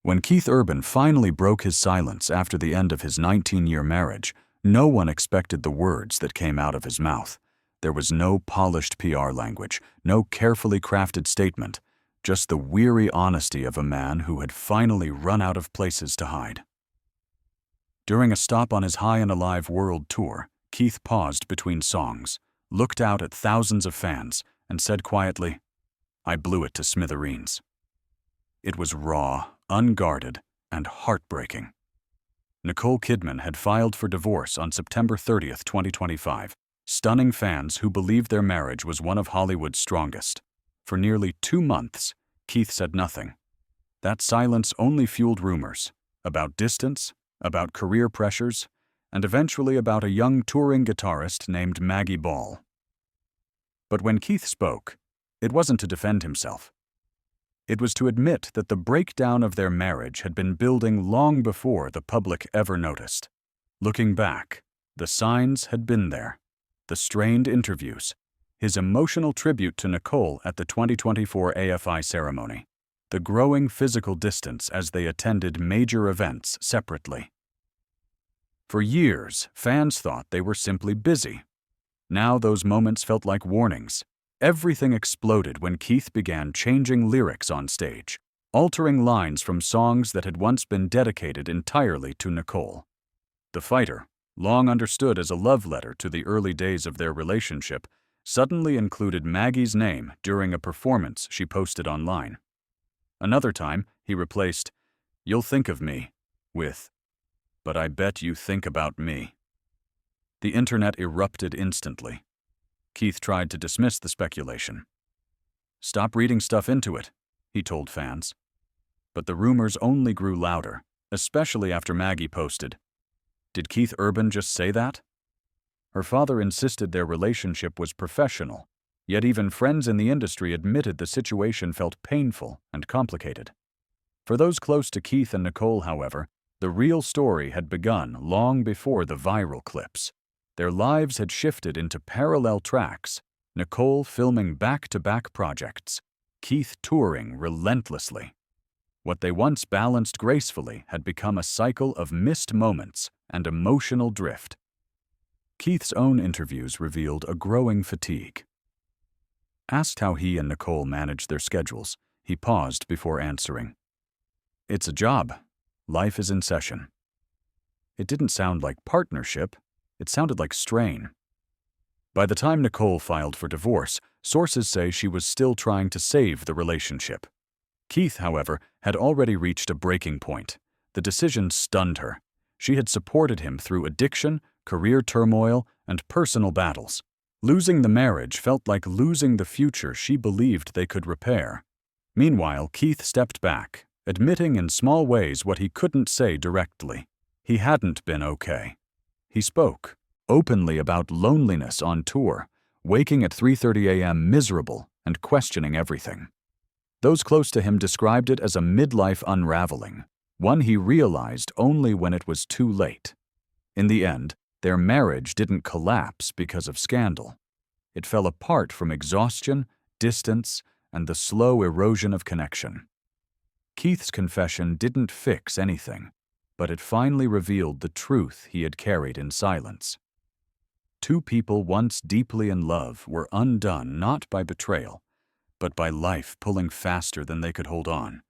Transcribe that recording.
When Keith Urban finally broke his silence after the end of his 19-year marriage, no one expected the words that came out of his mouth. There was no polished PR language, no carefully crafted statement, just the weary honesty of a man who had finally run out of places to hide. During a stop on his High and Alive world tour, Keith paused between songs, looked out at thousands of fans, and said quietly, "I blew it to smithereens." It was raw, unguarded, and heartbreaking. Nicole Kidman had filed for divorce on September 30th, 2025, stunning fans who believed their marriage was one of Hollywood's strongest. For nearly 2 months, Keith said nothing. That silence only fueled rumors about distance, about career pressures, and eventually about a young touring guitarist named Maggie Ball. But when Keith spoke, it wasn't to defend himself. It was to admit that the breakdown of their marriage had been building long before the public ever noticed. Looking back, the signs had been there. The strained interviews, his emotional tribute to Nicole at the 2024 AFI ceremony, the growing physical distance as they attended major events separately. For years, fans thought they were simply busy. Now those moments felt like warnings. Everything exploded when Keith began changing lyrics on stage, altering lines from songs that had once been dedicated entirely to Nicole. The fighter, long understood as a love letter to the early days of their relationship, suddenly included Maggie's name during a performance she posted online. Another time, he replaced, "You'll think of me," with, "But I bet you think about me." The internet erupted instantly. Keith tried to dismiss the speculation. "Stop reading stuff into it," he told fans. But the rumors only grew louder, especially after Maggie posted, "Did Keith Urban just say that?" Her father insisted their relationship was professional, yet even friends in the industry admitted the situation felt painful and complicated. For those close to Keith and Nicole, however, the real story had begun long before the viral clips. Their lives had shifted into parallel tracks, Nicole filming back-to-back projects, Keith touring relentlessly. What they once balanced gracefully had become a cycle of missed moments and emotional drift. Keith's own interviews revealed a growing fatigue. Asked how he and Nicole managed their schedules, he paused before answering. "It's a job. Life is in session." It didn't sound like partnership. It sounded like strain. By the time Nicole filed for divorce, sources say she was still trying to save the relationship. Keith, however, had already reached a breaking point. The decision stunned her. She had supported him through addiction, career turmoil, and personal battles. Losing the marriage felt like losing the future she believed they could repair. Meanwhile, Keith stepped back, admitting in small ways what he couldn't say directly. He hadn't been okay. He spoke openly about loneliness on tour, waking at 3:30 a.m. miserable and questioning everything. Those close to him described it as a midlife unraveling, one he realized only when it was too late. In the end, their marriage didn't collapse because of scandal. It fell apart from exhaustion, distance, and the slow erosion of connection. Keith's confession didn't fix anything, but it finally revealed the truth he had carried in silence. Two people once deeply in love were undone not by betrayal, but by life pulling faster than they could hold on.